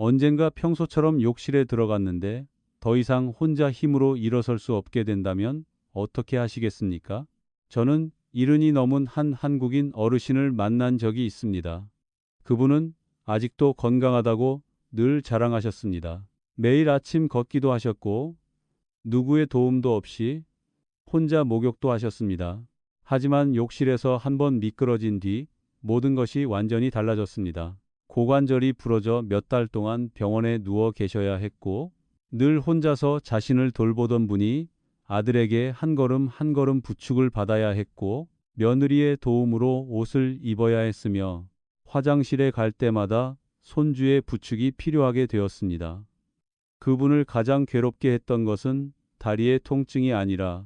언젠가 평소처럼 욕실에 들어갔는데 더 이상 혼자 힘으로 일어설 수 없게 된다면 어떻게 하시겠습니까? 저는 70이 넘은 한 한국인 어르신을 만난 적이 있습니다. 그분은 아직도 건강하다고 늘 자랑하셨습니다. 매일 아침 걷기도 하셨고 누구의 도움도 없이 혼자 목욕도 하셨습니다. 하지만 욕실에서 한번 미끄러진 뒤 모든 것이 완전히 달라졌습니다. 고관절이 부러져 몇 달 동안 병원에 누워 계셔야 했고 늘 혼자서 자신을 돌보던 분이 아들에게 한 걸음 한 걸음 부축을 받아야 했고 며느리의 도움으로 옷을 입어야 했으며 화장실에 갈 때마다 손주의 부축이 필요하게 되었습니다. 그분을 가장 괴롭게 했던 것은 다리의 통증이 아니라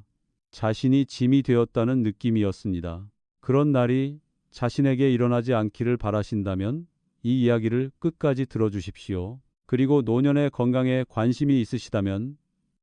자신이 짐이 되었다는 느낌이었습니다. 그런 날이 자신에게 일어나지 않기를 바라신다면 이 이야기를 끝까지 들어주십시오. 그리고 노년의 건강에 관심이 있으시다면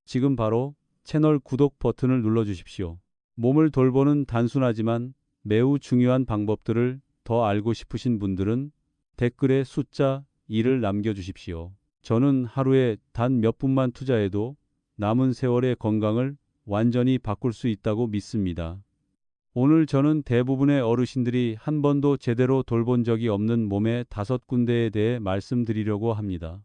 지금 바로 채널 구독 버튼을 눌러주십시오. 몸을 돌보는 단순하지만 매우 중요한 방법들을 더 알고 싶으신 분들은 댓글에 숫자 2를 남겨주십시오. 저는 하루에 단 몇 분만 투자해도 남은 세월의 건강을 완전히 바꿀 수 있다고 믿습니다. 오늘 저는 대부분의 어르신들이 한 번도 제대로 돌본 적이 없는 몸의 5군데에 대해 말씀드리려고 합니다.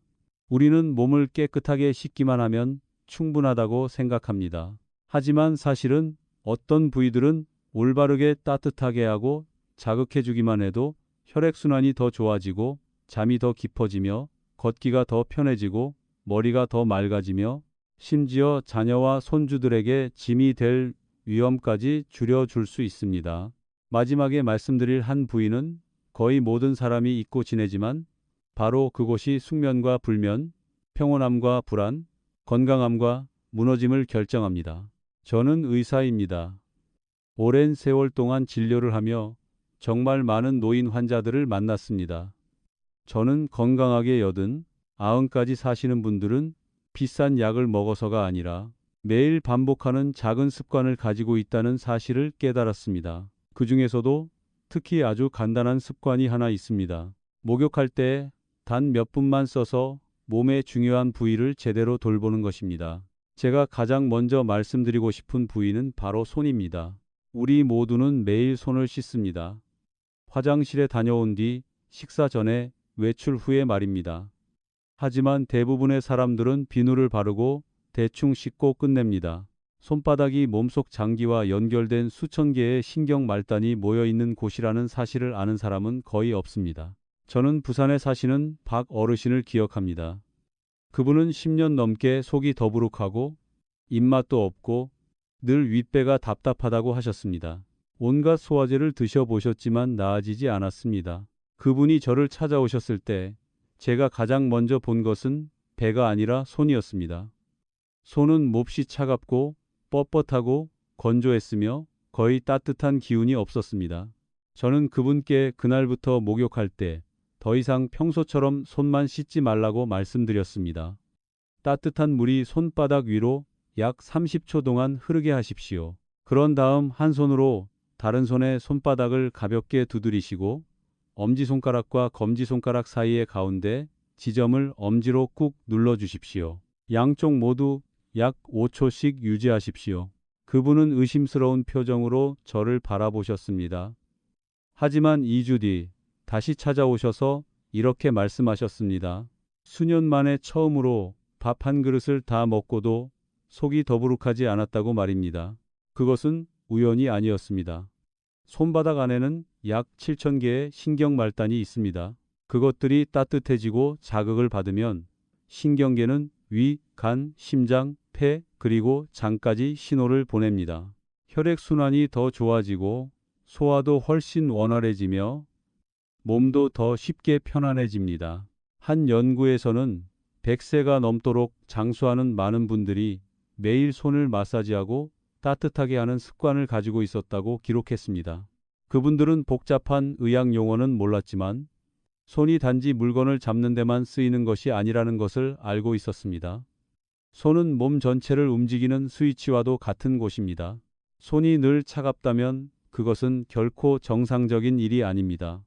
우리는 몸을 깨끗하게 씻기만 하면 충분하다고 생각합니다. 하지만 사실은 어떤 부위들은 올바르게 따뜻하게 하고 자극해주기만 해도 혈액순환이 더 좋아지고 잠이 더 깊어지며 걷기가 더 편해지고 머리가 더 맑아지며 심지어 자녀와 손주들에게 짐이 될 위험까지 줄여줄 수 있습니다. 마지막에 말씀드릴 한 부위는 거의 모든 사람이 잊고 지내지만 바로 그곳이 숙면과 불면, 평온함과 불안, 건강함과 무너짐을 결정합니다. 저는 의사입니다. 오랜 세월 동안 진료를 하며 정말 많은 노인 환자들을 만났습니다. 저는 건강하게 80, 90까지 사시는 분들은 비싼 약을 먹어서가 아니라 매일 반복하는 작은 습관을 가지고 있다는 사실을 깨달았습니다. 그 중에서도 특히 아주 간단한 습관이 하나 있습니다. 목욕할 때 단 몇 분만 써서 몸의 중요한 부위를 제대로 돌보는 것입니다. 제가 가장 먼저 말씀드리고 싶은 부위는 바로 손입니다. 우리 모두는 매일 손을 씻습니다. 화장실에 다녀온 뒤, 식사 전에, 외출 후에 말입니다. 하지만 대부분의 사람들은 비누를 바르고 대충 씻고 끝냅니다. 손바닥이 몸속 장기와 연결된 수천 개의 신경 말단이 모여 있는 곳이라는 사실을 아는 사람은 거의 없습니다. 저는 부산에 사시는 박 어르신을 기억합니다. 그분은 10년 넘게 속이 더부룩하고 입맛도 없고 늘 윗배가 답답하다고 하셨습니다. 온갖 소화제를 드셔보셨지만 나아지지 않았습니다. 그분이 저를 찾아오셨을 때 제가 가장 먼저 본 것은 배가 아니라 손이었습니다. 손은 몹시 차갑고 뻣뻣하고 건조했으며 거의 따뜻한 기운이 없었습니다. 저는 그분께 그날부터 목욕할 때 더 이상 평소처럼 손만 씻지 말라고 말씀드렸습니다. 따뜻한 물이 손바닥 위로 약 30초 동안 흐르게 하십시오. 그런 다음 한 손으로 다른 손의 손바닥을 가볍게 두드리시고 엄지손가락과 검지손가락 사이의 가운데 지점을 엄지로 꾹 눌러주십시오. 양쪽 모두 약 5초씩 유지하십시오. 그분은 의심스러운 표정으로 저를 바라보셨습니다. 하지만 2주 뒤 다시 찾아오셔서 이렇게 말씀하셨습니다. 수년 만에 처음으로 밥 한 그릇을 다 먹고도 속이 더부룩하지 않았다고 말입니다. 그것은 우연이 아니었습니다. 손바닥 안에는 약 7,000개의 신경 말단이 있습니다. 그것들이 따뜻해지고 자극을 받으면 신경계는 위, 간, 심장, 폐, 그리고 장까지 신호를 보냅니다. 혈액순환이 더 좋아지고 소화도 훨씬 원활해지며 몸도 더 쉽게 편안해집니다. 한 연구에서는 100세가 넘도록 장수하는 많은 분들이 매일 손을 마사지하고 따뜻하게 하는 습관을 가지고 있었다고 기록했습니다. 그분들은 복잡한 의학 용어는 몰랐지만 손이 단지 물건을 잡는 데만 쓰이는 것이 아니라는 것을 알고 있었습니다. 손은 몸 전체를 움직이는 스위치와도 같은 곳입니다. 손이 늘 차갑다면 그것은 결코 정상적인 일이 아닙니다.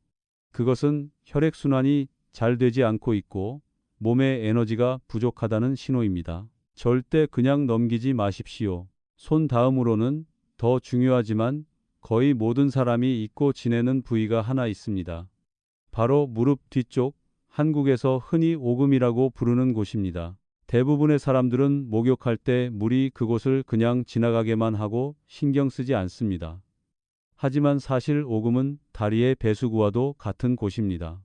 그것은 혈액순환이 잘 되지 않고 있고 몸에 에너지가 부족하다는 신호입니다. 절대 그냥 넘기지 마십시오. 손 다음으로는 더 중요하지만 거의 모든 사람이 잊고 지내는 부위가 하나 있습니다. 바로 무릎 뒤쪽, 한국에서 흔히 오금이라고 부르는 곳입니다. 대부분의 사람들은 목욕할 때 물이 그곳을 그냥 지나가게만 하고 신경 쓰지 않습니다. 하지만 사실 오금은 다리의 배수구와도 같은 곳입니다.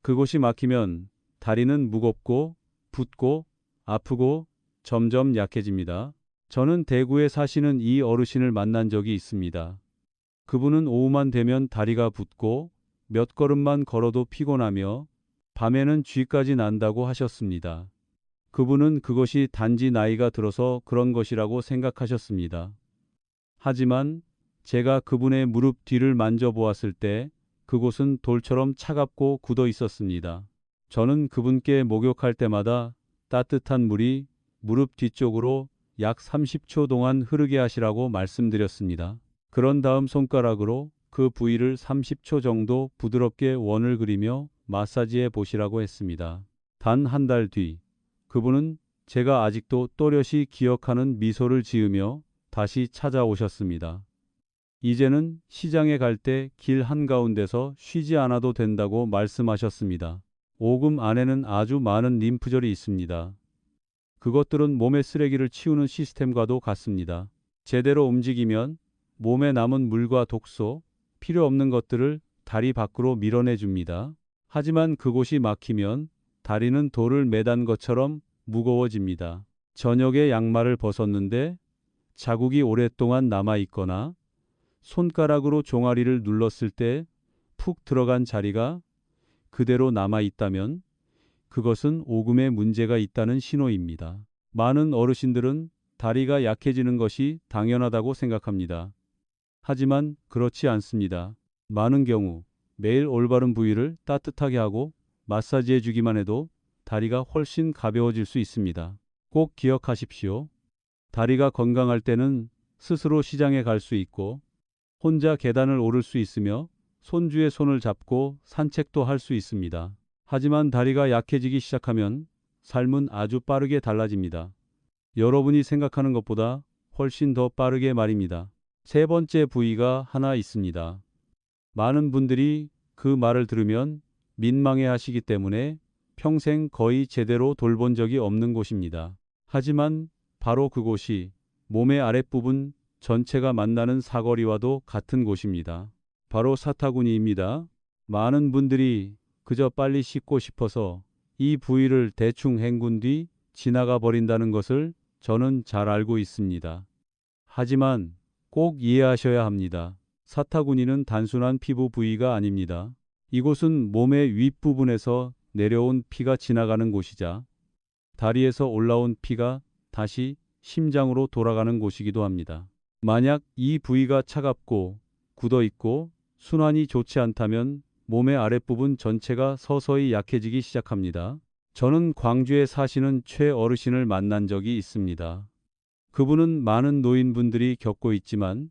그곳이 막히면 다리는 무겁고 붓고 아프고 점점 약해집니다. 저는 대구에 사시는 이 어르신을 만난 적이 있습니다. 그분은 오후만 되면 다리가 붓고 몇 걸음만 걸어도 피곤하며 밤에는 쥐까지 난다고 하셨습니다. 그분은 그것이 단지 나이가 들어서 그런 것이라고 생각하셨습니다. 하지만 제가 그분의 무릎 뒤를 만져보았을 때 그곳은 돌처럼 차갑고 굳어 있었습니다. 저는 그분께 목욕할 때마다 따뜻한 물이 무릎 뒤쪽으로 약 30초 동안 흐르게 하시라고 말씀드렸습니다. 그런 다음 손가락으로 그 부위를 30초 정도 부드럽게 원을 그리며 마사지해 보시라고 했습니다. 단 한 달 뒤, 그분은 제가 아직도 또렷이 기억하는 미소를 지으며 다시 찾아오셨습니다. 이제는 시장에 갈 때 길 한가운데서 쉬지 않아도 된다고 말씀하셨습니다. 오금 안에는 아주 많은 림프절이 있습니다. 그것들은 몸의 쓰레기를 치우는 시스템과도 같습니다. 제대로 움직이면 몸에 남은 물과 독소, 필요 없는 것들을 다리 밖으로 밀어내 줍니다. 하지만 그곳이 막히면 다리는 돌을 매단 것처럼 무거워집니다. 저녁에 양말을 벗었는데 자국이 오랫동안 남아 있거나 손가락으로 종아리를 눌렀을 때 푹 들어간 자리가 그대로 남아 있다면 그것은 오금에 문제가 있다는 신호입니다. 많은 어르신들은 다리가 약해지는 것이 당연하다고 생각합니다. 하지만 그렇지 않습니다. 많은 경우 매일 올바른 부위를 따뜻하게 하고 마사지해 주기만 해도 다리가 훨씬 가벼워질 수 있습니다. 꼭 기억하십시오. 다리가 건강할 때는 스스로 시장에 갈 수 있고 혼자 계단을 오를 수 있으며 손주의 손을 잡고 산책도 할 수 있습니다. 하지만 다리가 약해지기 시작하면 삶은 아주 빠르게 달라집니다. 여러분이 생각하는 것보다 훨씬 더 빠르게 말입니다. 세 번째 부위가 하나 있습니다. 많은 분들이 그 말을 들으면 민망해 하시기 때문에 평생 거의 제대로 돌본 적이 없는 곳입니다. 하지만 바로 그곳이 몸의 아랫부분 전체가 만나는 사거리와도 같은 곳입니다. 바로 사타구니입니다. 많은 분들이 그저 빨리 씻고 싶어서 이 부위를 대충 헹군 뒤 지나가 버린다는 것을 저는 잘 알고 있습니다. 하지만 꼭 이해하셔야 합니다. 사타구니는 단순한 피부 부위가 아닙니다. 이곳은 몸의 윗부분에서 내려온 피가 지나가는 곳이자 다리에서 올라온 피가 다시 심장으로 돌아가는 곳이기도 합니다. 만약 이 부위가 차갑고 굳어 있고 순환이 좋지 않다면 몸의 아랫부분 전체가 서서히 약해지기 시작합니다. 저는 광주에 사시는 최 어르신을 만난 적이 있습니다. 그분은 많은 노인분들이 겪고 있지만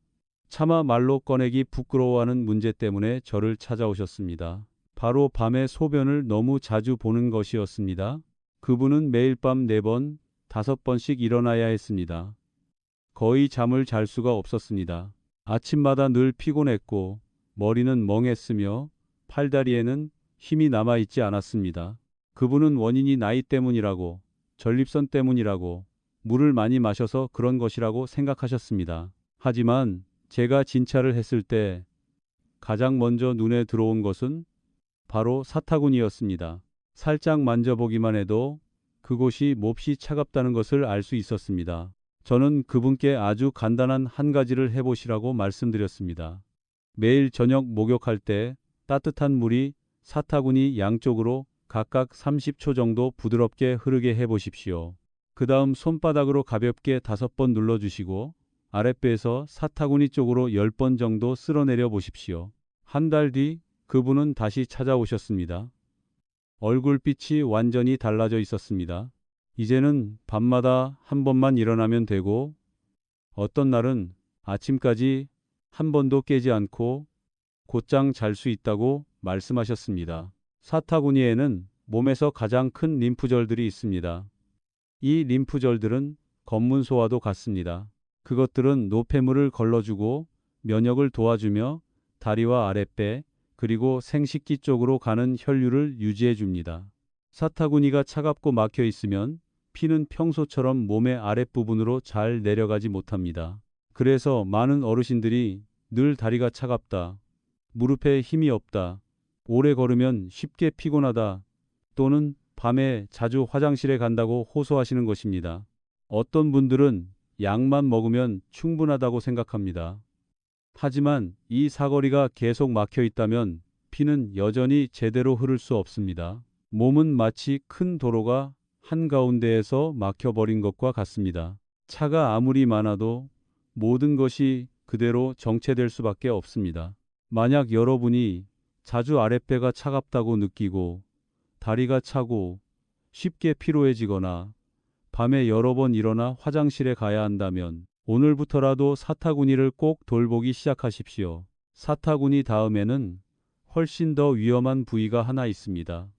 차마 말로 꺼내기 부끄러워하는 문제 때문에 저를 찾아오셨습니다. 바로 밤에 소변을 너무 자주 보는 것이었습니다. 그분은 매일 밤 4번, 5번씩 일어나야 했습니다. 거의 잠을 잘 수가 없었습니다. 아침마다 늘 피곤했고 머리는 멍했으며 팔다리에는 힘이 남아있지 않았습니다. 그분은 원인이 나이 때문이라고, 전립선 때문이라고, 물을 많이 마셔서 그런 것이라고 생각하셨습니다. 하지만 제가 진찰을 했을 때 가장 먼저 눈에 들어온 것은 바로 사타구니였습니다. 살짝 만져보기만 해도 그곳이 몹시 차갑다는 것을 알 수 있었습니다. 저는 그분께 아주 간단한 한 가지를 해보시라고 말씀드렸습니다. 매일 저녁 목욕할 때 따뜻한 물이 사타구니 양쪽으로 각각 30초 정도 부드럽게 흐르게 해보십시오. 그 다음 손바닥으로 가볍게 5번 눌러주시고 아랫배에서 사타구니 쪽으로 10번 정도 쓸어내려 보십시오. 한 달 뒤 그분은 다시 찾아오셨습니다. 얼굴빛이 완전히 달라져 있었습니다. 이제는 밤마다 한 번만 일어나면 되고 어떤 날은 아침까지 한 번도 깨지 않고 곧장 잘 수 있다고 말씀하셨습니다. 사타구니에는 몸에서 가장 큰 림프절들이 있습니다. 이 림프절들은 검문소와도 같습니다. 그것들은 노폐물을 걸러주고 면역을 도와주며 다리와 아랫배 그리고 생식기 쪽으로 가는 혈류를 유지해 줍니다. 사타구니가 차갑고 막혀 있으면 피는 평소처럼 몸의 아랫부분으로 잘 내려가지 못합니다. 그래서 많은 어르신들이 늘 다리가 차갑다, 무릎에 힘이 없다, 오래 걸으면 쉽게 피곤하다, 또는 밤에 자주 화장실에 간다고 호소하시는 것입니다. 어떤 분들은 약만 먹으면 충분하다고 생각합니다. 하지만 이 사거리가 계속 막혀 있다면 피는 여전히 제대로 흐를 수 없습니다. 몸은 마치 큰 도로가 한가운데에서 막혀버린 것과 같습니다. 차가 아무리 많아도 모든 것이 그대로 정체될 수밖에 없습니다. 만약 여러분이 자주 아랫배가 차갑다고 느끼고 다리가 차고 쉽게 피로해지거나 밤에 여러 번 일어나 화장실에 가야 한다면 오늘부터라도 사타구니를 꼭 돌보기 시작하십시오. 사타구니 다음에는 훨씬 더 위험한 부위가 하나 있습니다.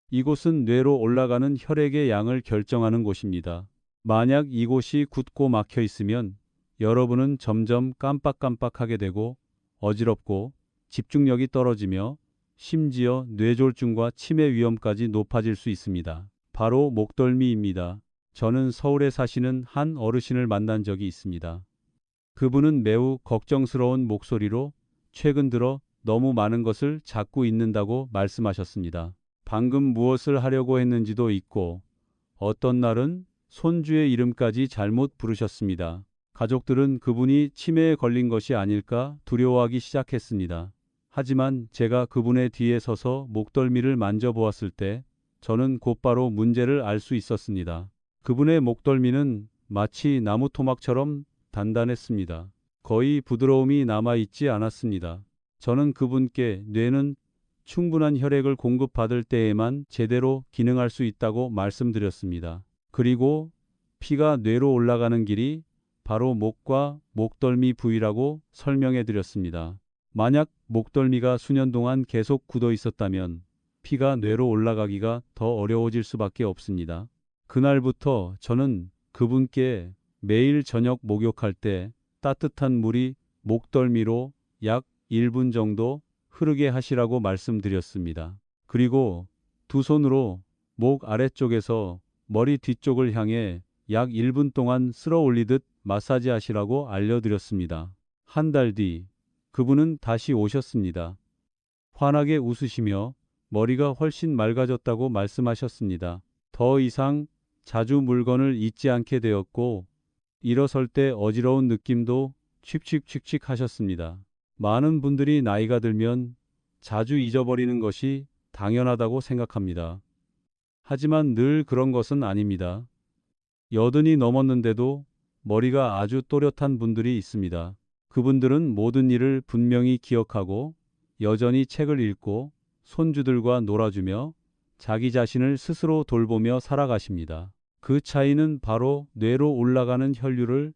이곳은 뇌로 올라가는 혈액의 양을 결정하는 곳입니다. 만약 이곳이 굳고 막혀 있으면 여러분은 점점 깜빡깜빡하게 되고 어지럽고 집중력이 떨어지며 심지어 뇌졸중과 치매 위험까지 높아질 수 있습니다. 바로 목덜미입니다. 저는 서울에 사시는 한 어르신을 만난 적이 있습니다. 그분은 매우 걱정스러운 목소리로 최근 들어 너무 많은 것을 잡고 있는다고 말씀하셨습니다. 방금 무엇을 하려고 했는지도 잊고 어떤 날은 손주의 이름까지 잘못 부르셨습니다. 가족들은 그분이 치매에 걸린 것이 아닐까 두려워하기 시작했습니다. 하지만 제가 그분의 뒤에 서서 목덜미를 만져보았을 때 저는 곧바로 문제를 알 수 있었습니다. 그분의 목덜미는 마치 나무 토막처럼 단단했습니다. 거의 부드러움이 남아있지 않았습니다. 저는 그분께 뇌는 충분한 혈액을 공급받을 때에만 제대로 기능할 수 있다고 말씀드렸습니다. 그리고 피가 뇌로 올라가는 길이 바로 목과 목덜미 부위라고 설명해 드렸습니다. 만약 목덜미가 수년 동안 계속 굳어 있었다면 피가 뇌로 올라가기가 더 어려워질 수밖에 없습니다. 그날부터 저는 그분께 매일 저녁 목욕할 때 따뜻한 물이 목덜미로 약 1분 정도 흐르게 하시라고 말씀드렸습니다. 그리고 두 손으로 목 아래쪽에서 머리 뒤쪽을 향해 약 1분 동안 쓸어 올리듯 마사지 하시라고 알려드렸습니다. 한 달 뒤 그분은 다시 오셨습니다. 환하게 웃으시며 머리가 훨씬 맑아졌다고 말씀하셨습니다. 더 이상 자주 물건을 잊지 않게 되었고 일어설 때 어지러운 느낌도 칙칙칙칙 하셨습니다. 많은 분들이 나이가 들면 자주 잊어버리는 것이 당연하다고 생각합니다. 하지만 늘 그런 것은 아닙니다. 80이 넘었는데도 머리가 아주 또렷한 분들이 있습니다. 그분들은 모든 일을 분명히 기억하고 여전히 책을 읽고 손주들과 놀아주며 자기 자신을 스스로 돌보며 살아가십니다. 그 차이는 바로 뇌로 올라가는 혈류를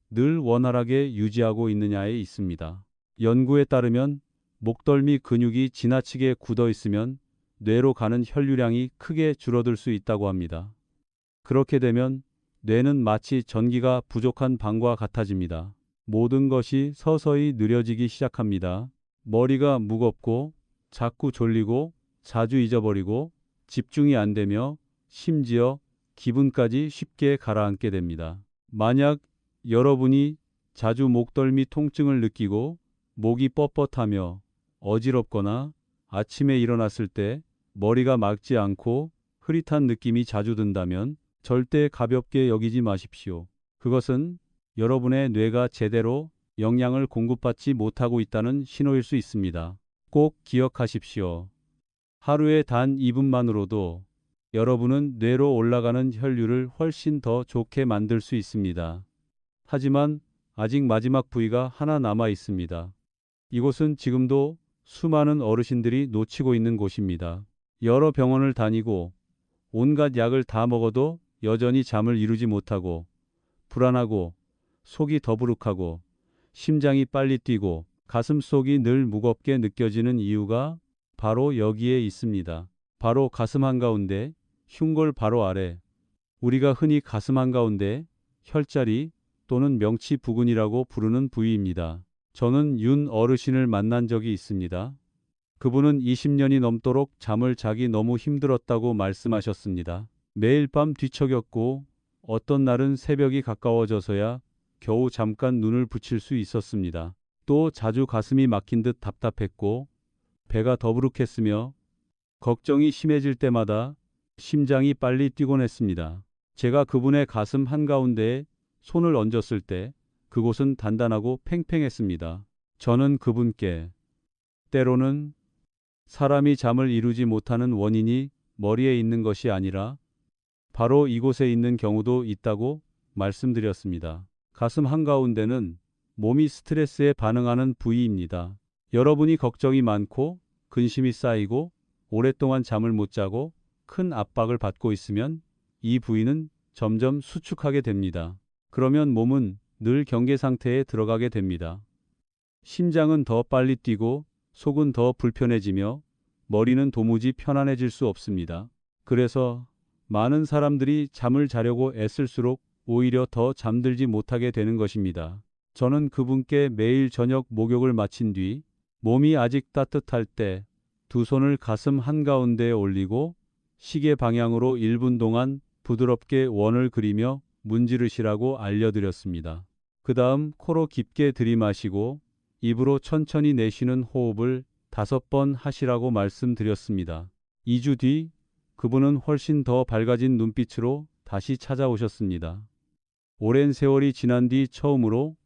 늘 원활하게 유지하고 있느냐에 있습니다. 연구에 따르면 목덜미 근육이 지나치게 굳어 있으면 뇌로 가는 혈류량이 크게 줄어들 수 있다고 합니다. 그렇게 되면 뇌는 마치 전기가 부족한 방과 같아집니다. 모든 것이 서서히 느려지기 시작합니다. 머리가 무겁고 자꾸 졸리고 자주 잊어버리고 집중이 안 되며 심지어 기분까지 쉽게 가라앉게 됩니다. 만약 여러분이 자주 목덜미 통증을 느끼고 목이 뻣뻣하며 어지럽거나 아침에 일어났을 때 머리가 맑지 않고 흐릿한 느낌이 자주 든다면 절대 가볍게 여기지 마십시오. 그것은 여러분의 뇌가 제대로 영양을 공급받지 못하고 있다는 신호일 수 있습니다. 꼭 기억하십시오. 하루에 단 2분만으로도 여러분은 뇌로 올라가는 혈류를 훨씬 더 좋게 만들 수 있습니다. 하지만 아직 마지막 부위가 하나 남아 있습니다. 이곳은 지금도 수많은 어르신들이 놓치고 있는 곳입니다. 여러 병원을 다니고 온갖 약을 다 먹어도 여전히 잠을 이루지 못하고 불안하고 속이 더부룩하고 심장이 빨리 뛰고 가슴속이 늘 무겁게 느껴지는 이유가 바로 여기에 있습니다. 바로 가슴 한가운데, 흉골 바로 아래, 우리가 흔히 가슴 한가운데, 혈자리 또는 명치 부근이라고 부르는 부위입니다. 저는 윤 어르신을 만난 적이 있습니다. 그분은 20년이 넘도록 잠을 자기 너무 힘들었다고 말씀하셨습니다. 매일 밤 뒤척였고 어떤 날은 새벽이 가까워져서야 겨우 잠깐 눈을 붙일 수 있었습니다. 또 자주 가슴이 막힌 듯 답답했고 배가 더부룩했으며 걱정이 심해질 때마다 심장이 빨리 뛰곤 했습니다. 제가 그분의 가슴 한가운데에 손을 얹었을 때 그곳은 단단하고 팽팽했습니다. 저는 그분께 때로는 사람이 잠을 이루지 못하는 원인이 머리에 있는 것이 아니라 바로 이곳에 있는 경우도 있다고 말씀드렸습니다. 가슴 한가운데는 몸이 스트레스에 반응하는 부위입니다. 여러분이 걱정이 많고 근심이 쌓이고 오랫동안 잠을 못 자고 큰 압박을 받고 있으면 이 부위는 점점 수축하게 됩니다. 그러면 몸은 늘 경계 상태에 들어가게 됩니다. 심장은 더 빨리 뛰고 속은 더 불편해지며 머리는 도무지 편안해질 수 없습니다. 그래서 많은 사람들이 잠을 자려고 애쓸수록 오히려 더 잠들지 못하게 되는 것입니다. 저는 그분께 매일 저녁 목욕을 마친 뒤 몸이 아직 따뜻할 때 두 손을 가슴 한가운데에 올리고 시계 방향으로 1분 동안 부드럽게 원을 그리며 문지르시라고 알려드렸습니다. 그 다음 코로 깊게 들이마시고 입으로 천천히 내쉬는 호흡을 5번 하시라고 말씀드렸습니다. 2주 뒤 그분은 훨씬 더 밝아진 눈빛으로 다시 찾아오셨습니다. 오랜 세월이 지난 뒤 처음으로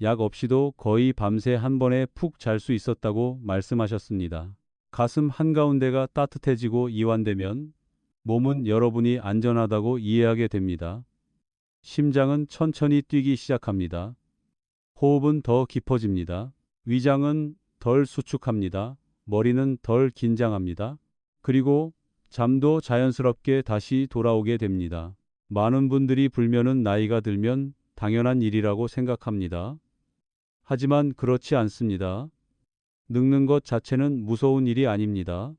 약 없이도 거의 밤새 한 번에 푹 잘 수 있었다고 말씀하셨습니다. 가슴 한가운데가 따뜻해지고 이완되면 몸은 여러분이 안전하다고 이해하게 됩니다. 심장은 천천히 뛰기 시작합니다. 호흡은 더 깊어집니다. 위장은 덜 수축합니다. 머리는 덜 긴장합니다. 그리고 잠도 자연스럽게 다시 돌아오게 됩니다. 많은 분들이 불면은 나이가 들면 당연한 일이라고 생각합니다. 하지만 그렇지 않습니다. 늙는 것 자체는 무서운 일이 아닙니다.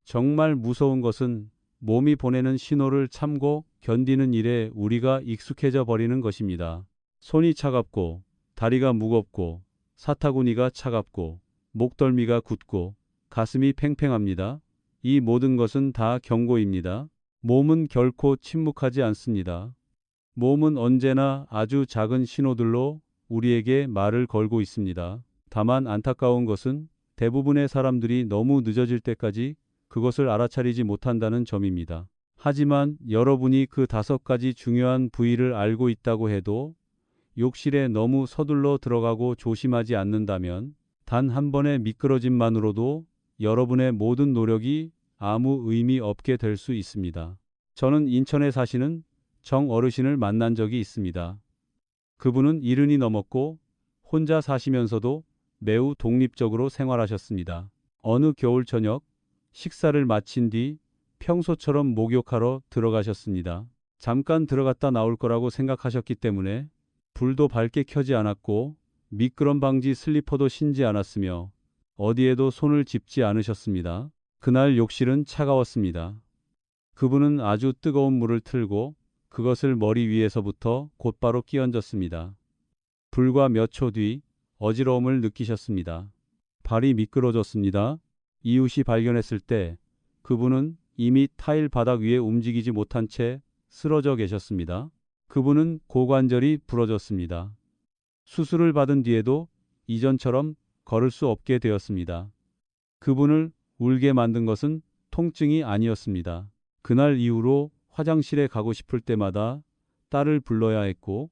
정말 무서운 것은 몸이 보내는 신호를 참고 견디는 일에 우리가 익숙해져 버리는 것입니다. 손이 차갑고 다리가 무겁고 사타구니가 차갑고 목덜미가 굳고 가슴이 팽팽합니다. 이 모든 것은 다 경고입니다. 몸은 결코 침묵하지 않습니다. 몸은 언제나 아주 작은 신호들로 우리에게 말을 걸고 있습니다. 다만 안타까운 것은 대부분의 사람들이 너무 늦어질 때까지 그것을 알아차리지 못한다는 점입니다. 하지만 여러분이 그 5가지 중요한 부위를 알고 있다고 해도 욕실에 너무 서둘러 들어가고 조심하지 않는다면 단 한 번의 미끄러짐만으로도 여러분의 모든 노력이 아무 의미 없게 될 수 있습니다. 저는 인천에 사시는 정 어르신을 만난 적이 있습니다. 그분은 70이 넘었고 혼자 사시면서도 매우 독립적으로 생활하셨습니다. 어느 겨울 저녁 식사를 마친 뒤 평소처럼 목욕하러 들어가셨습니다. 잠깐 들어갔다 나올 거라고 생각하셨기 때문에 불도 밝게 켜지 않았고 미끄럼 방지 슬리퍼도 신지 않았으며 어디에도 손을 짚지 않으셨습니다. 그날 욕실은 차가웠습니다. 그분은 아주 뜨거운 물을 틀고 그것을 머리 위에서부터 곧바로 끼얹었습니다. 불과 몇 초 뒤 어지러움을 느끼셨습니다. 발이 미끄러졌습니다. 이웃이 발견했을 때 그분은 이미 타일 바닥 위에 움직이지 못한 채 쓰러져 계셨습니다. 그분은 고관절이 부러졌습니다. 수술을 받은 뒤에도 이전처럼 걸을 수 없게 되었습니다. 그분을 울게 만든 것은 통증이 아니었습니다. 그날 이후로 화장실에 가고 싶을 때마다 딸을 불러야 했고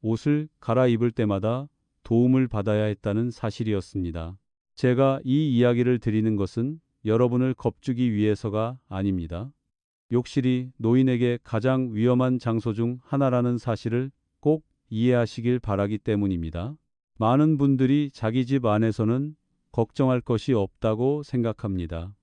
옷을 갈아입을 때마다 도움을 받아야 했다는 사실이었습니다. 제가 이 이야기를 드리는 것은 여러분을 겁주기 위해서가 아닙니다. 욕실이 노인에게 가장 위험한 장소 중 하나라는 사실을 꼭 이해하시길 바라기 때문입니다. 많은 분들이 자기 집 안에서는 걱정할 것이 없다고 생각합니다.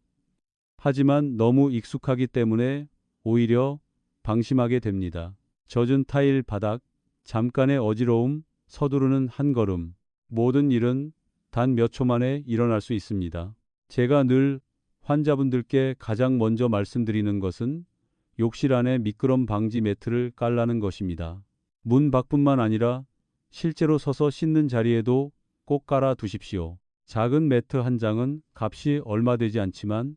하지만 너무 익숙하기 때문에 오히려 방심하게 됩니다. 젖은 타일 바닥, 잠깐의 어지러움, 서두르는 한 걸음. 모든 일은 단 몇 초 만에 일어날 수 있습니다. 제가 늘 환자분들께 가장 먼저 말씀드리는 것은 욕실 안에 미끄럼 방지 매트를 깔라는 것입니다. 문 밖뿐만 아니라 실제로 서서 씻는 자리에도 꼭 깔아 두십시오. 작은 매트 한 장은 값이 얼마 되지 않지만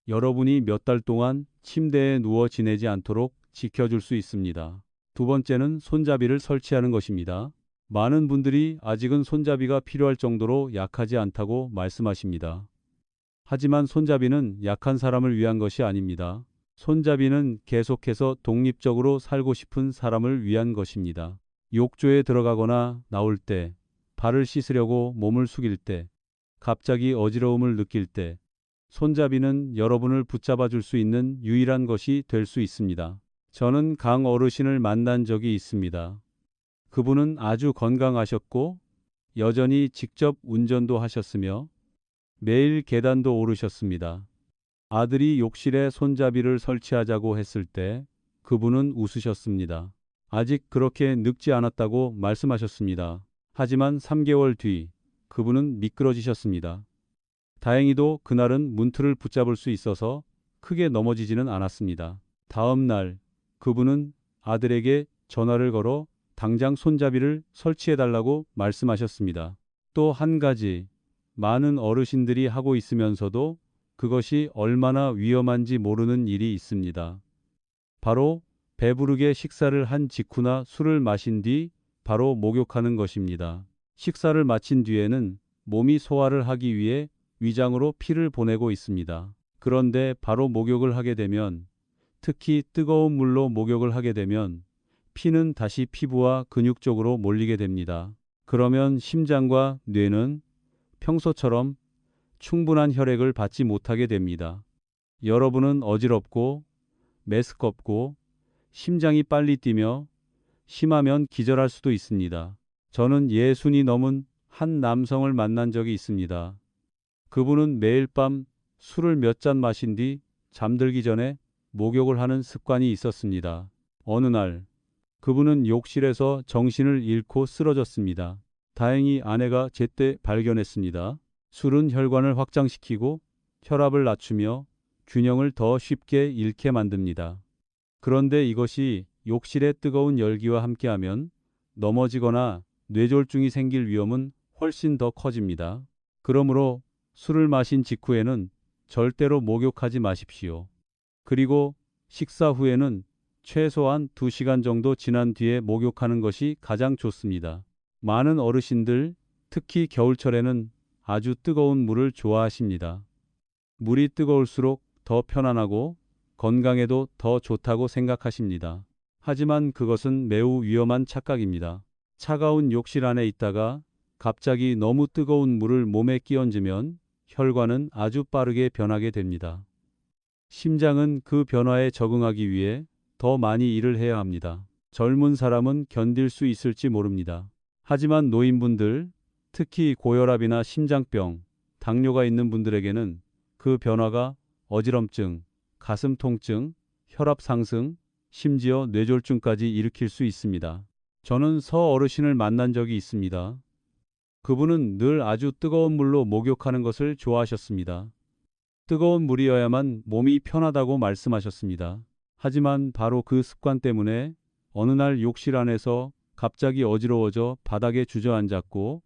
여러분이 몇 달 동안 침대에 누워 지내지 않도록 지켜줄 수 있습니다. 두 번째는 손잡이를 설치하는 것입니다. 많은 분들이 아직은 손잡이가 필요할 정도로 약하지 않다고 말씀하십니다. 하지만 손잡이는 약한 사람을 위한 것이 아닙니다. 손잡이는 계속해서 독립적으로 살고 싶은 사람을 위한 것입니다. 욕조에 들어가거나 나올 때, 발을 씻으려고 몸을 숙일 때, 갑자기 어지러움을 느낄 때, 손잡이는 여러분을 붙잡아 줄 수 있는 유일한 것이 될 수 있습니다. 저는 강 어르신을 만난 적이 있습니다. 그분은 아주 건강하셨고 여전히 직접 운전도 하셨으며 매일 계단도 오르셨습니다. 아들이 욕실에 손잡이를 설치하자고 했을 때 그분은 웃으셨습니다. 아직 그렇게 늙지 않았다고 말씀하셨습니다. 하지만 3개월 뒤 그분은 미끄러지셨습니다. 다행히도 그날은 문틀을 붙잡을 수 있어서 크게 넘어지지는 않았습니다. 다음 날 그분은 아들에게 전화를 걸어 당장 손잡이를 설치해달라고 말씀하셨습니다. 또 한 가지, 많은 어르신들이 하고 있으면서도 그것이 얼마나 위험한지 모르는 일이 있습니다. 바로 배부르게 식사를 한 직후나 술을 마신 뒤 바로 목욕하는 것입니다. 식사를 마친 뒤에는 몸이 소화를 하기 위해 위장으로 피를 보내고 있습니다. 그런데 바로 목욕을 하게 되면, 특히 뜨거운 물로 목욕을 하게 되면 피는 다시 피부와 근육 쪽으로 몰리게 됩니다. 그러면 심장과 뇌는 평소처럼 충분한 혈액을 받지 못하게 됩니다. 여러분은 어지럽고 메스껍고 심장이 빨리 뛰며 심하면 기절할 수도 있습니다. 저는 60이 넘은 한 남성을 만난 적이 있습니다. 그분은 매일 밤 술을 몇 잔 마신 뒤 잠들기 전에 목욕을 하는 습관이 있었습니다. 어느 날 그분은 욕실에서 정신을 잃고 쓰러졌습니다. 다행히 아내가 제때 발견했습니다. 술은 혈관을 확장시키고 혈압을 낮추며 균형을 더 쉽게 잃게 만듭니다. 그런데 이것이 욕실의 뜨거운 열기와 함께하면 넘어지거나 뇌졸중이 생길 위험은 훨씬 더 커집니다. 그러므로 술을 마신 직후에는 절대로 목욕하지 마십시오. 그리고 식사 후에는 최소한 2시간 정도 지난 뒤에 목욕하는 것이 가장 좋습니다. 많은 어르신들, 특히 겨울철에는 아주 뜨거운 물을 좋아하십니다. 물이 뜨거울수록 더 편안하고 건강에도 더 좋다고 생각하십니다. 하지만 그것은 매우 위험한 착각입니다. 차가운 욕실 안에 있다가 갑자기 너무 뜨거운 물을 몸에 끼얹으면 혈관은 아주 빠르게 변하게 됩니다. 심장은 그 변화에 적응하기 위해 더 많이 일을 해야 합니다. 젊은 사람은 견딜 수 있을지 모릅니다. 하지만 노인분들, 특히 고혈압이나 심장병, 당뇨가 있는 분들에게는 그 변화가 어지럼증, 가슴 통증, 혈압 상승, 심지어 뇌졸중까지 일으킬 수 있습니다. 저는 서 어르신을 만난 적이 있습니다. 그분은 늘 아주 뜨거운 물로 목욕하는 것을 좋아하셨습니다. 뜨거운 물이어야만 몸이 편하다고 말씀하셨습니다. 하지만 바로 그 습관 때문에 어느 날 욕실 안에서 갑자기 어지러워져 바닥에 주저앉았고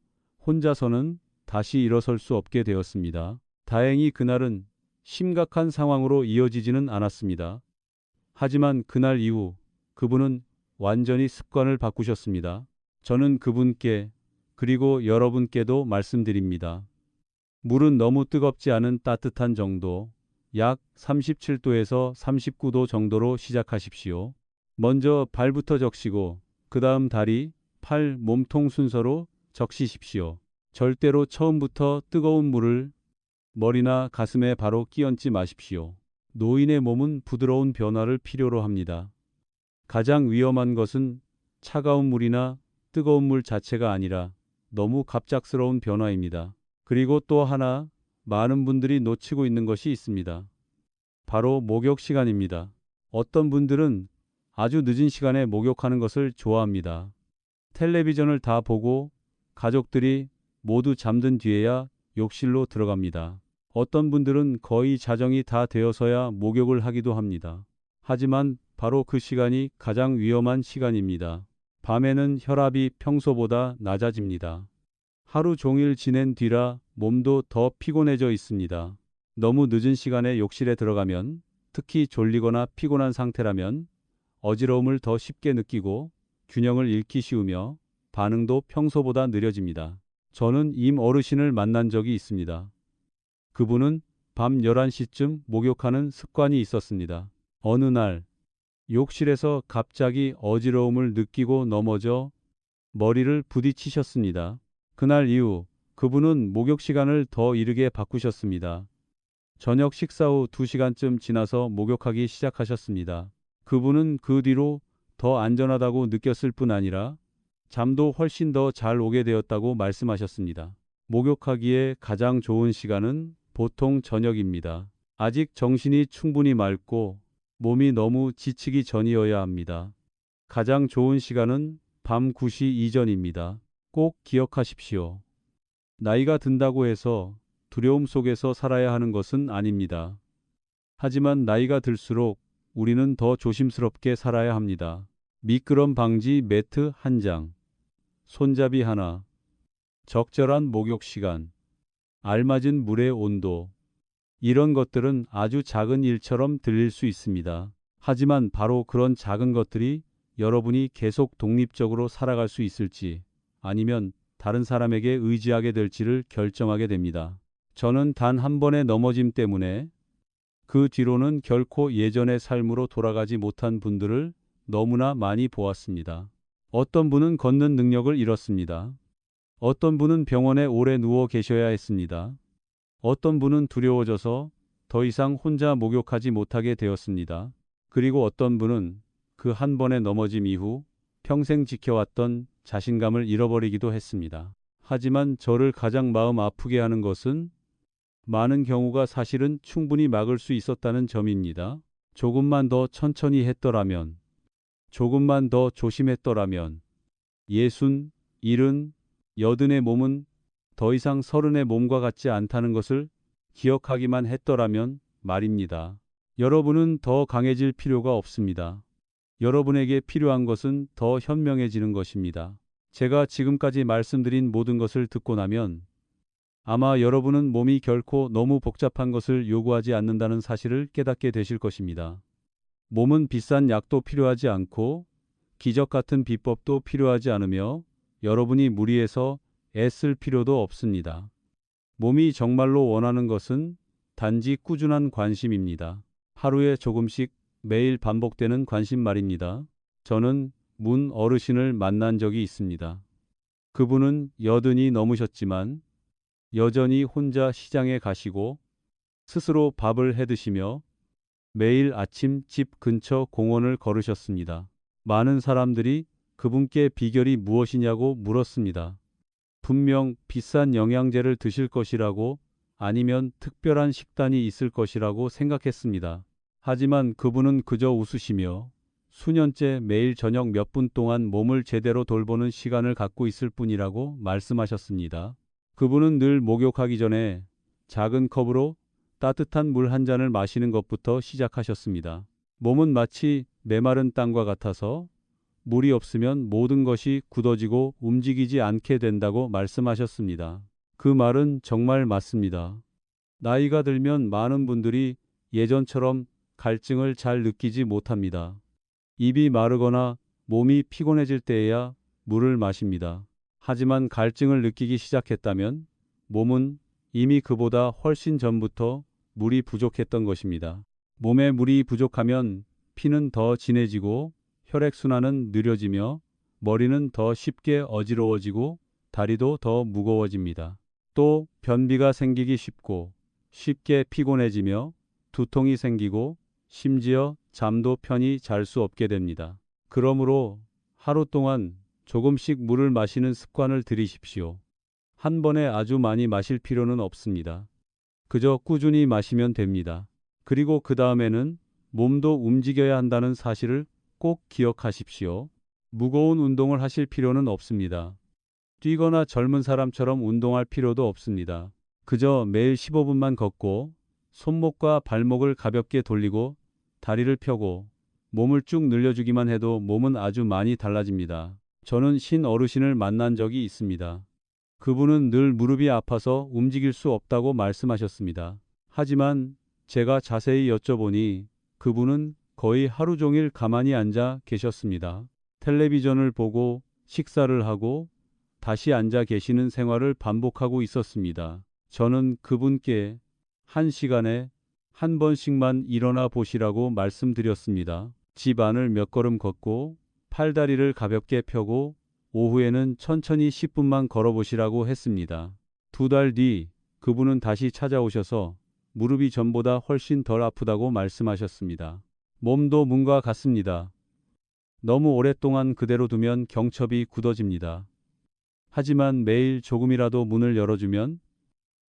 혼자서는 다시 일어설 수 없게 되었습니다. 다행히 그날은 심각한 상황으로 이어지지는 않았습니다. 하지만 그날 이후 그분은 완전히 습관을 바꾸셨습니다. 저는 그분께 그리고 여러분께도 말씀드립니다. 물은 너무 뜨겁지 않은 따뜻한 정도, 약 37도에서 39도 정도로 시작하십시오. 먼저 발부터 적시고 그 다음 다리, 팔, 몸통 순서로 적시십시오. 절대로 처음부터 뜨거운 물을 머리나 가슴에 바로 끼얹지 마십시오. 노인의 몸은 부드러운 변화를 필요로 합니다. 가장 위험한 것은 차가운 물이나 뜨거운 물 자체가 아니라 너무 갑작스러운 변화입니다. 그리고 또 하나 많은 분들이 놓치고 있는 것이 있습니다. 바로 목욕 시간입니다. 어떤 분들은 아주 늦은 시간에 목욕하는 것을 좋아합니다. 텔레비전을 다 보고 가족들이 모두 잠든 뒤에야 욕실로 들어갑니다. 어떤 분들은 거의 자정이 다 되어서야 목욕을 하기도 합니다. 하지만 바로 그 시간이 가장 위험한 시간입니다. 밤에는 혈압이 평소보다 낮아집니다. 하루 종일 지낸 뒤라 몸도 더 피곤해져 있습니다. 너무 늦은 시간에 욕실에 들어가면, 특히 졸리거나 피곤한 상태라면 어지러움을 더 쉽게 느끼고 균형을 잃기 쉬우며 반응도 평소보다 느려집니다. 저는 임 어르신을 만난 적이 있습니다. 그분은 밤 11시쯤 목욕하는 습관이 있었습니다. 어느 날 욕실에서 갑자기 어지러움을 느끼고 넘어져 머리를 부딪히셨습니다. 그날 이후 그분은 목욕 시간을 더 이르게 바꾸셨습니다. 저녁 식사 후 2시간쯤 지나서 목욕하기 시작하셨습니다. 그분은 그 뒤로 더 안전하다고 느꼈을 뿐 아니라 잠도 훨씬 더 잘 오게 되었다고 말씀하셨습니다. 목욕하기에 가장 좋은 시간은 보통 저녁입니다. 아직 정신이 충분히 맑고 몸이 너무 지치기 전이어야 합니다. 가장 좋은 시간은 밤 9시 이전입니다. 꼭 기억하십시오. 나이가 든다고 해서 두려움 속에서 살아야 하는 것은 아닙니다. 하지만 나이가 들수록 우리는 더 조심스럽게 살아야 합니다. 미끄럼 방지 매트 한 장, 손잡이 하나, 적절한 목욕 시간, 알맞은 물의 온도. 이런 것들은 아주 작은 일처럼 들릴 수 있습니다. 하지만 바로 그런 작은 것들이 여러분이 계속 독립적으로 살아갈 수 있을지 아니면 다른 사람에게 의지하게 될지를 결정하게 됩니다. 저는 단 한 번의 넘어짐 때문에 그 뒤로는 결코 예전의 삶으로 돌아가지 못한 분들을 너무나 많이 보았습니다. 어떤 분은 걷는 능력을 잃었습니다. 어떤 분은 병원에 오래 누워 계셔야 했습니다. 어떤 분은 두려워져서 더 이상 혼자 목욕하지 못하게 되었습니다. 그리고 어떤 분은 그 한 번의 넘어짐 이후 평생 지켜왔던 자신감을 잃어버리기도 했습니다. 하지만 저를 가장 마음 아프게 하는 것은 많은 경우가 사실은 충분히 막을 수 있었다는 점입니다. 조금만 더 천천히 했더라면, 조금만 더 조심했더라면, 60, 70, 80의 몸은 더 이상 30의 몸과 같지 않다는 것을 기억하기만 했더라면 말입니다. 여러분은 더 강해질 필요가 없습니다. 여러분에게 필요한 것은 더 현명해지는 것입니다. 제가 지금까지 말씀드린 모든 것을 듣고 나면 아마 여러분은 몸이 결코 너무 복잡한 것을 요구하지 않는다는 사실을 깨닫게 되실 것입니다. 몸은 비싼 약도 필요하지 않고 기적 같은 비법도 필요하지 않으며 여러분이 무리해서 애쓸 필요도 없습니다. 몸이 정말로 원하는 것은 단지 꾸준한 관심입니다. 하루에 조금씩 매일 반복되는 관심 말입니다. 저는 문 어르신을 만난 적이 있습니다. 그분은 80이 넘으셨지만 여전히 혼자 시장에 가시고 스스로 밥을 해 드시며 매일 아침 집 근처 공원을 걸으셨습니다. 많은 사람들이 그분께 비결이 무엇이냐고 물었습니다. 분명 비싼 영양제를 드실 것이라고 아니면 특별한 식단이 있을 것이라고 생각했습니다. 하지만 그분은 그저 웃으시며 수년째 매일 저녁 몇 분 동안 몸을 제대로 돌보는 시간을 갖고 있을 뿐이라고 말씀하셨습니다. 그분은 늘 목욕하기 전에 작은 컵으로 따뜻한 물 한 잔을 마시는 것부터 시작하셨습니다. 몸은 마치 메마른 땅과 같아서 물이 없으면 모든 것이 굳어지고 움직이지 않게 된다고 말씀하셨습니다. 그 말은 정말 맞습니다. 나이가 들면 많은 분들이 예전처럼 갈증을 잘 느끼지 못합니다. 입이 마르거나 몸이 피곤해질 때에야 물을 마십니다. 하지만 갈증을 느끼기 시작했다면 몸은 이미 그보다 훨씬 전부터 물이 부족했던 것입니다. 몸에 물이 부족하면 피는 더 진해지고 혈액순환은 느려지며 머리는 더 쉽게 어지러워지고 다리도 더 무거워집니다. 또 변비가 생기기 쉽고 쉽게 피곤해지며 두통이 생기고 심지어 잠도 편히 잘 수 없게 됩니다. 그러므로 하루 동안 조금씩 물을 마시는 습관을 들이십시오. 한 번에 아주 많이 마실 필요는 없습니다. 그저 꾸준히 마시면 됩니다. 그리고 그 다음에는 몸도 움직여야 한다는 사실을 꼭 기억하십시오. 무거운 운동을 하실 필요는 없습니다. 뛰거나 젊은 사람처럼 운동할 필요도 없습니다. 그저 매일 15분만 걷고 손목과 발목을 가볍게 돌리고 다리를 펴고 몸을 쭉 늘려주기만 해도 몸은 아주 많이 달라집니다. 저는 신 어르신을 만난 적이 있습니다. 그분은 늘 무릎이 아파서 움직일 수 없다고 말씀하셨습니다. 하지만 제가 자세히 여쭤보니 그분은 거의 하루 종일 가만히 앉아 계셨습니다. 텔레비전을 보고 식사를 하고 다시 앉아 계시는 생활을 반복하고 있었습니다. 저는 그분께 1시간에 한 번씩만 일어나 보시라고 말씀드렸습니다. 집 안을 몇 걸음 걷고 팔다리를 가볍게 펴고 오후에는 천천히 10분만 걸어보시라고 했습니다. 2달 뒤 그분은 다시 찾아오셔서 무릎이 전보다 훨씬 덜 아프다고 말씀하셨습니다. 몸도 문과 같습니다. 너무 오랫동안 그대로 두면 경첩이 굳어집니다. 하지만 매일 조금이라도 문을 열어주면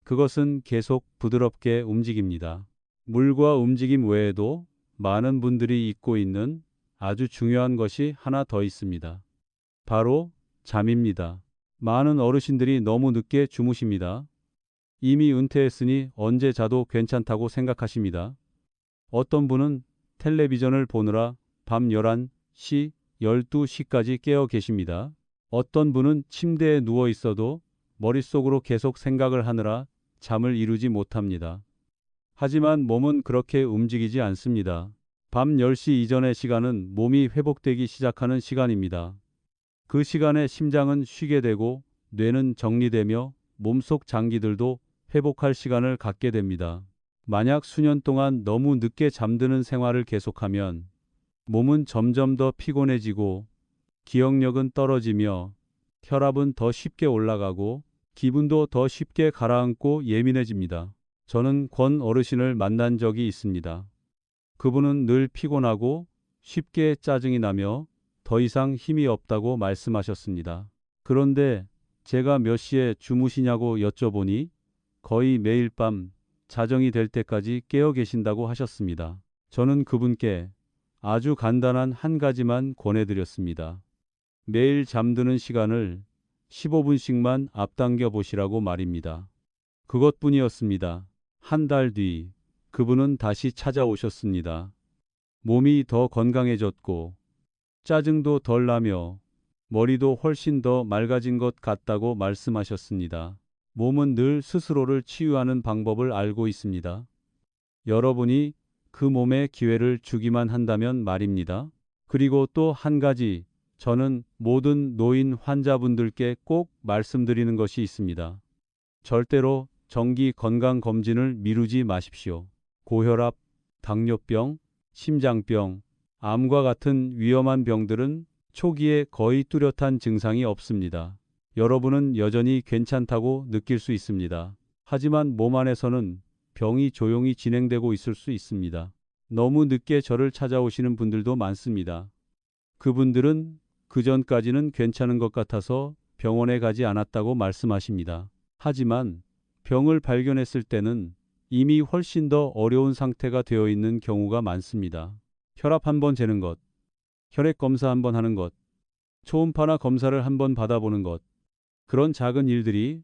그것은 계속 부드럽게 움직입니다. 물과 움직임 외에도 많은 분들이 잊고 있는 아주 중요한 것이 하나 더 있습니다. 바로 잠입니다. 많은 어르신들이 너무 늦게 주무십니다. 이미 은퇴했으니 언제 자도 괜찮다고 생각하십니다. 어떤 분은 텔레비전을 보느라 밤 11시, 12시까지 깨어 계십니다. 어떤 분은 침대에 누워 있어도 머릿속으로 계속 생각을 하느라 잠을 이루지 못합니다. 하지만 몸은 그렇게 움직이지 않습니다. 밤 10시 이전의 시간은 몸이 회복되기 시작하는 시간입니다. 그 시간에 심장은 쉬게 되고 뇌는 정리되며 몸속 장기들도 회복할 시간을 갖게 됩니다. 만약 수년 동안 너무 늦게 잠드는 생활을 계속하면 몸은 점점 더 피곤해지고 기억력은 떨어지며 혈압은 더 쉽게 올라가고 기분도 더 쉽게 가라앉고 예민해집니다. 저는 권 어르신을 만난 적이 있습니다. 그분은 늘 피곤하고 쉽게 짜증이 나며 더 이상 힘이 없다고 말씀하셨습니다. 그런데 제가 몇 시에 주무시냐고 여쭤보니 거의 매일 밤 자정이 될 때까지 깨어 계신다고 하셨습니다. 저는 그분께 아주 간단한 한 가지만 권해드렸습니다. 매일 잠드는 시간을 15분씩만 앞당겨 보시라고 말입니다. 그것뿐이었습니다. 한 달 뒤 그분은 다시 찾아오셨습니다. 몸이 더 건강해졌고 짜증도 덜 나며 머리도 훨씬 더 맑아진 것 같다고 말씀하셨습니다. 몸은 늘 스스로를 치유하는 방법을 알고 있습니다. 여러분이 그 몸에 기회를 주기만 한다면 말입니다. 그리고 또 한 가지 저는 모든 노인 환자분들께 꼭 말씀드리는 것이 있습니다. 절대로 정기 건강검진을 미루지 마십시오. 고혈압, 당뇨병, 심장병, 암과 같은 위험한 병들은 초기에 거의 뚜렷한 증상이 없습니다. 여러분은 여전히 괜찮다고 느낄 수 있습니다. 하지만 몸 안에서는 병이 조용히 진행되고 있을 수 있습니다. 너무 늦게 저를 찾아오시는 분들도 많습니다. 그분들은 그전까지는 괜찮은 것 같아서 병원에 가지 않았다고 말씀하십니다. 하지만 병을 발견했을 때는 이미 훨씬 더 어려운 상태가 되어 있는 경우가 많습니다. 혈압 한번 재는 것, 혈액 검사 한번 하는 것, 초음파나 검사를 한번 받아보는 것, 그런 작은 일들이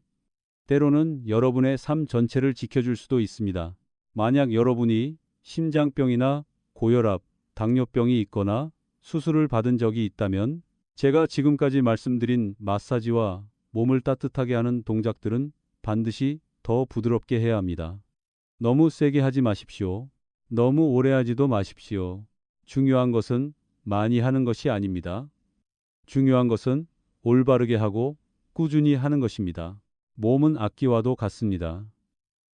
때로는 여러분의 삶 전체를 지켜줄 수도 있습니다. 만약 여러분이 심장병이나 고혈압, 당뇨병이 있거나 수술을 받은 적이 있다면 제가 지금까지 말씀드린 마사지와 몸을 따뜻하게 하는 동작들은 반드시 더 부드럽게 해야 합니다. 너무 세게 하지 마십시오. 너무 오래 하지도 마십시오. 중요한 것은 많이 하는 것이 아닙니다. 중요한 것은 올바르게 하고 꾸준히 하는 것입니다. 몸은 악기와도 같습니다.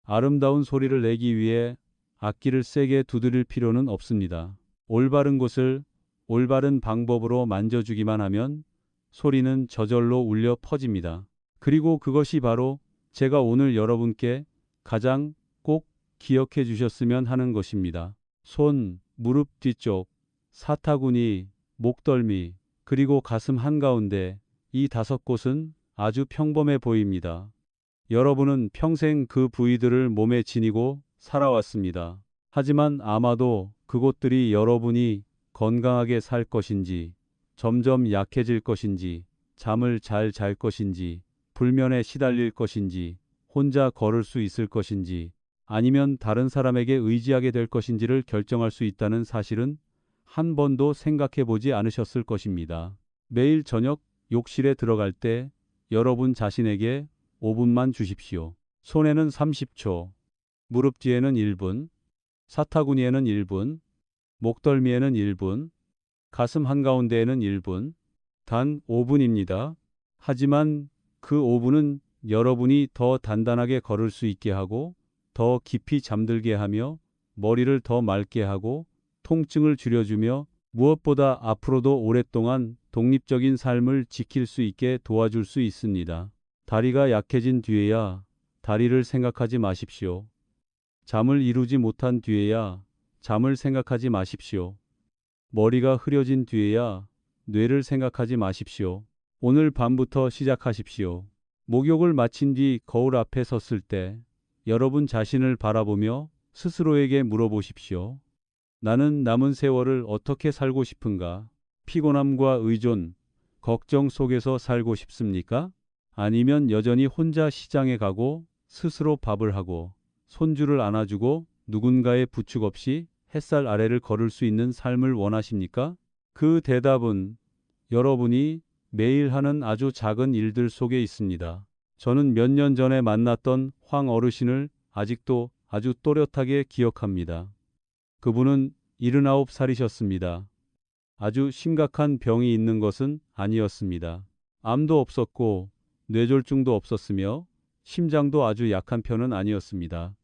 아름다운 소리를 내기 위해 악기를 세게 두드릴 필요는 없습니다. 올바른 곳을 올바른 방법으로 만져주기만 하면 소리는 저절로 울려 퍼집니다. 그리고 그것이 바로 제가 오늘 여러분께 가장 꼭 기억해 주셨으면 하는 것입니다. 손, 무릎 뒤쪽, 사타구니, 목덜미, 그리고 가슴 한가운데 이 5곳은 아주 평범해 보입니다. 여러분은 평생 그 부위들을 몸에 지니고 살아왔습니다. 하지만 아마도 그곳들이 여러분이 건강하게 살 것인지, 점점 약해질 것인지, 잠을 잘 잘 것인지, 불면에 시달릴 것인지, 혼자 걸을 수 있을 것인지 아니면 다른 사람에게 의지하게 될 것인지를 결정할 수 있다는 사실은 한 번도 생각해 보지 않으셨을 것입니다. 매일 저녁 욕실에 들어갈 때 여러분 자신에게 5분만 주십시오. 손에는 30초, 무릎 뒤에는 1분, 사타구니에는 1분, 목덜미에는 1분, 가슴 한가운데에는 1분, 단 5분입니다. 하지만 그 5분은 여러분이 더 단단하게 걸을 수 있게 하고 더 깊이 잠들게 하며 머리를 더 맑게 하고 통증을 줄여주며 무엇보다 앞으로도 오랫동안 독립적인 삶을 지킬 수 있게 도와줄 수 있습니다. 다리가 약해진 뒤에야 다리를 생각하지 마십시오. 잠을 이루지 못한 뒤에야 잠을 생각하지 마십시오. 머리가 흐려진 뒤에야 뇌를 생각하지 마십시오. 오늘 밤부터 시작하십시오. 목욕을 마친 뒤 거울 앞에 섰을 때 여러분 자신을 바라보며 스스로에게 물어보십시오. 나는 남은 세월을 어떻게 살고 싶은가? 피곤함과 의존, 걱정 속에서 살고 싶습니까? 아니면 여전히 혼자 시장에 가고 스스로 밥을 하고 손주를 안아주고 누군가의 부축 없이 햇살 아래를 걸을 수 있는 삶을 원하십니까? 그 대답은 여러분이 매일 하는 아주 작은 일들 속에 있습니다. 저는 몇 년 전에 만났던 황 어르신을 아직도 아주 또렷하게 기억합니다. 그분은 79살이셨습니다. 아주 심각한 병이 있는 것은 아니었습니다. 암도 없었고 뇌졸중도 없었으며 심장도 아주 약한 편은 아니었습니다.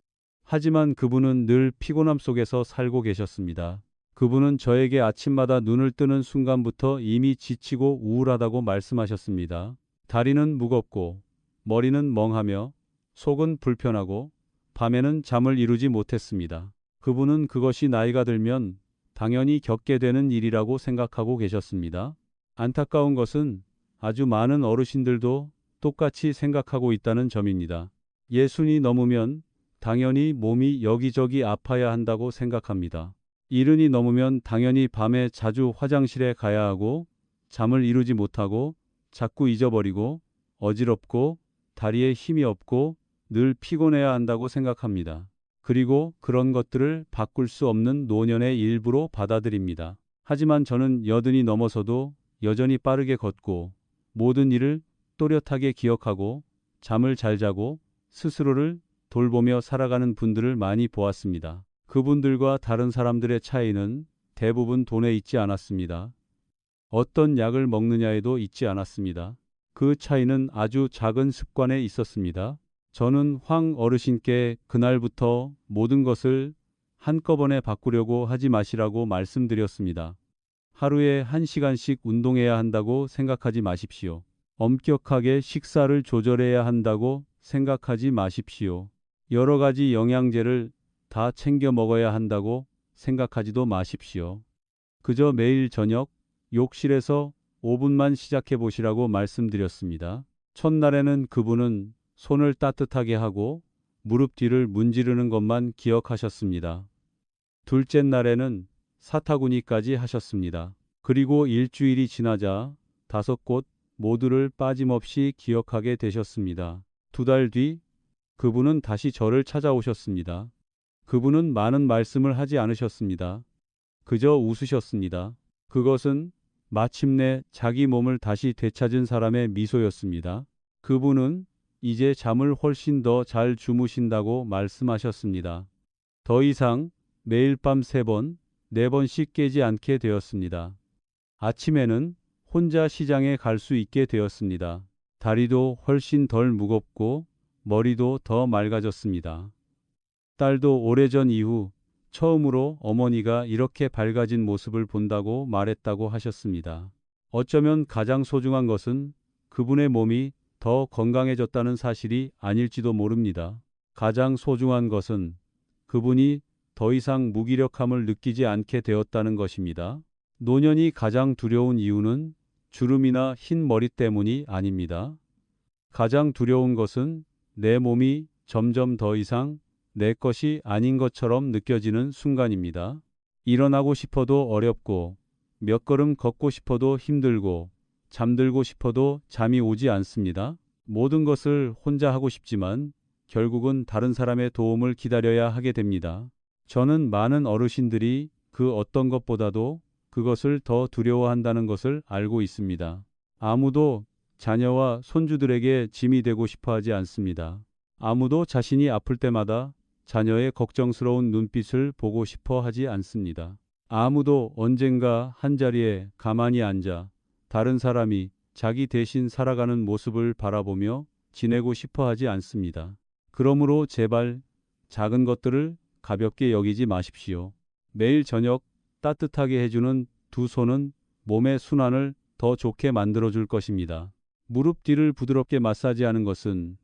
하지만 그분은 늘 피곤함 속에서 살고 계셨습니다. 그분은 저에게 아침마다 눈을 뜨는 순간부터 이미 지치고 우울하다고 말씀하셨습니다. 다리는 무겁고 머리는 멍하며 속은 불편하고 밤에는 잠을 이루지 못했습니다. 그분은 그것이 나이가 들면 당연히 겪게 되는 일이라고 생각하고 계셨습니다. 안타까운 것은 아주 많은 어르신들도 똑같이 생각하고 있다는 점입니다. 60이 넘으면 당연히 몸이 여기저기 아파야 한다고 생각합니다. 70이 넘으면 당연히 밤에 자주 화장실에 가야 하고 잠을 이루지 못하고 자꾸 잊어버리고 어지럽고 다리에 힘이 없고 늘 피곤해야 한다고 생각합니다. 그리고 그런 것들을 바꿀 수 없는 노년의 일부로 받아들입니다. 하지만 저는 80이 넘어서도 여전히 빠르게 걷고 모든 일을 또렷하게 기억하고 잠을 잘 자고 스스로를 돌보며 살아가는 분들을 많이 보았습니다. 그분들과 다른 사람들의 차이는 대부분 돈에 있지 않았습니다. 어떤 약을 먹느냐에도 있지 않았습니다. 그 차이는 아주 작은 습관에 있었습니다. 저는 황 어르신께 그날부터 모든 것을 한꺼번에 바꾸려고 하지 마시라고 말씀드렸습니다. 하루에 1시간씩 운동해야 한다고 생각하지 마십시오. 엄격하게 식사를 조절해야 한다고 생각하지 마십시오. 여러 가지 영양제를 다 챙겨 먹어야 한다고 생각하지도 마십시오. 그저 매일 저녁 욕실에서 5분만 시작해 보시라고 말씀드렸습니다. 첫날에는 그분은 손을 따뜻하게 하고 무릎 뒤를 문지르는 것만 기억하셨습니다. 둘째 날에는 사타구니까지 하셨습니다. 그리고 일주일이 지나자 5곳 모두를 빠짐없이 기억하게 되셨습니다. 2달 뒤 그분은 다시 저를 찾아오셨습니다. 그분은 많은 말씀을 하지 않으셨습니다. 그저 웃으셨습니다. 그것은 마침내 자기 몸을 다시 되찾은 사람의 미소였습니다. 그분은 이제 잠을 훨씬 더 잘 주무신다고 말씀하셨습니다. 더 이상 매일 밤 3번, 4번씩 깨지 않게 되었습니다. 아침에는 혼자 시장에 갈 수 있게 되었습니다. 다리도 훨씬 덜 무겁고 머리도 더 맑아졌습니다. 딸도 오래전 이후 처음으로 어머니가 이렇게 밝아진 모습을 본다고 말했다고 하셨습니다. 어쩌면 가장 소중한 것은 그분의 몸이 더 건강해졌다는 사실이 아닐지도 모릅니다. 가장 소중한 것은 그분이 더 이상 무기력함을 느끼지 않게 되었다는 것입니다. 노년이 가장 두려운 이유는 주름이나 흰 머리 때문이 아닙니다. 가장 두려운 것은 내 몸이 점점 더 이상 내 것이 아닌 것처럼 느껴지는 순간입니다. 일어나고 싶어도 어렵고 몇 걸음 걷고 싶어도 힘들고 잠들고 싶어도 잠이 오지 않습니다. 모든 것을 혼자 하고 싶지만 결국은 다른 사람의 도움을 기다려야 하게 됩니다. 저는 많은 어르신들이 그 어떤 것보다도 그것을 더 두려워한다는 것을 알고 있습니다. 아무도 자녀와 손주들에게 짐이 되고 싶어 하지 않습니다. 아무도 자신이 아플 때마다 자녀의 걱정스러운 눈빛을 보고 싶어 하지 않습니다. 아무도 언젠가 한자리에 가만히 앉아 다른 사람이 자기 대신 살아가는 모습을 바라보며 지내고 싶어 하지 않습니다. 그러므로 제발 작은 것들을 가볍게 여기지 마십시오. 매일 저녁 따뜻하게 해주는 두 손은 몸의 순환을 더 좋게 만들어 줄 것입니다. 무릎 뒤를 부드럽게 마사지하는 것은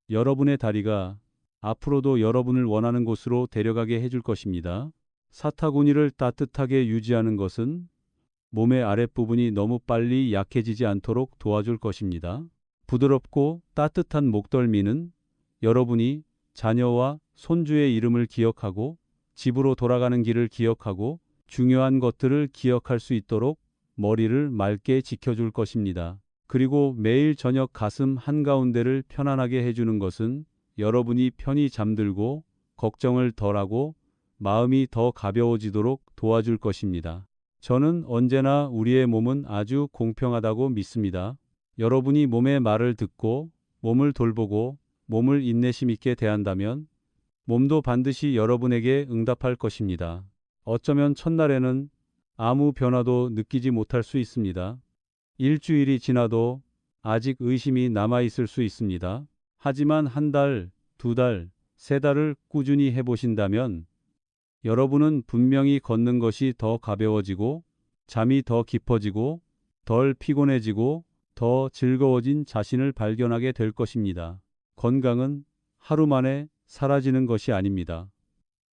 여러분의 다리가 앞으로도 여러분을 원하는 곳으로 데려가게 해줄 것입니다. 사타구니를 따뜻하게 유지하는 것은 몸의 아랫부분이 너무 빨리 약해지지 않도록 도와줄 것입니다. 부드럽고 따뜻한 목덜미는 여러분이 자녀와 손주의 이름을 기억하고 집으로 돌아가는 길을 기억하고 중요한 것들을 기억할 수 있도록 머리를 맑게 지켜줄 것입니다. 그리고 매일 저녁 가슴 한가운데를 편안하게 해주는 것은 여러분이 편히 잠들고 걱정을 덜하고 마음이 더 가벼워지도록 도와줄 것입니다. 저는 언제나 우리의 몸은 아주 공평하다고 믿습니다. 여러분이 몸의 말을 듣고 몸을 돌보고 몸을 인내심 있게 대한다면 몸도 반드시 여러분에게 응답할 것입니다. 어쩌면 첫날에는 아무 변화도 느끼지 못할 수 있습니다. 일주일이 지나도 아직 의심이 남아 있을 수 있습니다. 하지만 한 달, 두 달, 세 달을 꾸준히 해보신다면 여러분은 분명히 걷는 것이 더 가벼워지고 잠이 더 깊어지고 덜 피곤해지고 더 즐거워진 자신을 발견하게 될 것입니다. 건강은 하루 만에 사라지는 것이 아닙니다.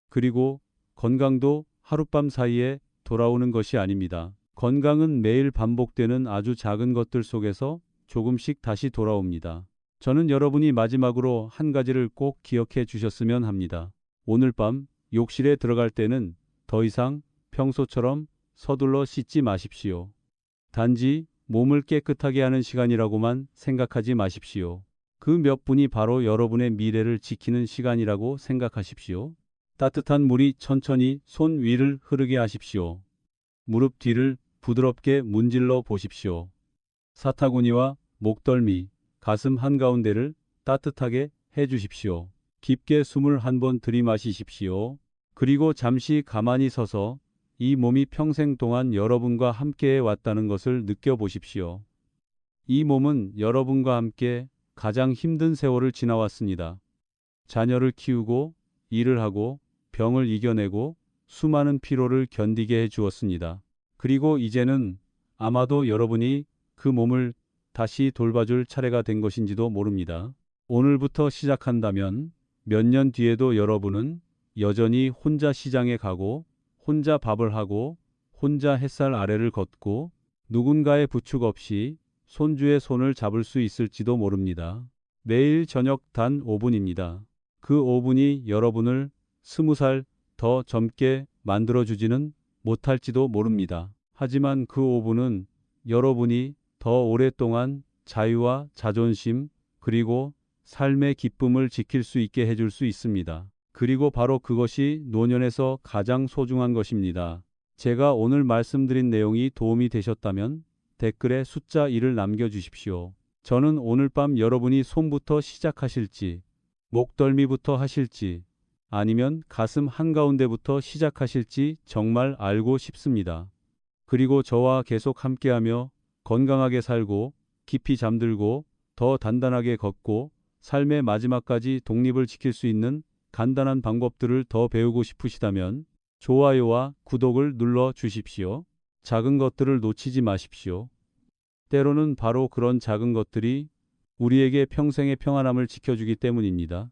그리고 건강도 하룻밤 사이에 돌아오는 것이 아닙니다. 건강은 매일 반복되는 아주 작은 것들 속에서 조금씩 다시 돌아옵니다. 저는 여러분이 마지막으로 한 가지를 꼭 기억해 주셨으면 합니다. 오늘 밤 욕실에 들어갈 때는 더 이상 평소처럼 서둘러 씻지 마십시오. 단지 몸을 깨끗하게 하는 시간이라고만 생각하지 마십시오. 그 몇 분이 바로 여러분의 미래를 지키는 시간이라고 생각하십시오. 따뜻한 물이 천천히 손 위를 흐르게 하십시오. 무릎 뒤를 부드럽게 문질러 보십시오. 사타구니와 목덜미, 가슴 한가운데를 따뜻하게 해 주십시오. 깊게 숨을 한 번 들이마시십시오. 그리고 잠시 가만히 서서 이 몸이 평생 동안 여러분과 함께 왔다는 것을 느껴보십시오. 이 몸은 여러분과 함께 가장 힘든 세월을 지나왔습니다. 자녀를 키우고 일을 하고 병을 이겨내고 수많은 피로를 견디게 해 주었습니다. 그리고 이제는 아마도 여러분이 그 몸을 다시 돌봐줄 차례가 된 것인지도 모릅니다. 오늘부터 시작한다면 몇 년 뒤에도 여러분은 여전히 혼자 시장에 가고 혼자 밥을 하고 혼자 햇살 아래를 걷고 누군가의 부축 없이 손주의 손을 잡을 수 있을지도 모릅니다. 매일 저녁 단 5분입니다. 그 5분이 여러분을 20살 더 젊게 만들어주지는 못할지도 모릅니다. 하지만 그 5분은 여러분이 더 오랫동안 자유와 자존심 그리고 삶의 기쁨을 지킬 수 있게 해줄 수 있습니다. 그리고 바로 그것이 노년에서 가장 소중한 것입니다. 제가 오늘 말씀드린 내용이 도움이 되셨다면 댓글에 숫자 1을 남겨주십시오. 저는 오늘 밤 여러분이 손부터 시작하실지, 목덜미부터 하실지, 아니면 가슴 한가운데부터 시작하실지 정말 알고 싶습니다. 그리고 저와 계속 함께하며 건강하게 살고 깊이 잠들고 더 단단하게 걷고 삶의 마지막까지 독립을 지킬 수 있는 간단한 방법들을 더 배우고 싶으시다면 좋아요와 구독을 눌러 주십시오. 작은 것들을 놓치지 마십시오. 때로는 바로 그런 작은 것들이 우리에게 평생의 평안함을 지켜주기 때문입니다.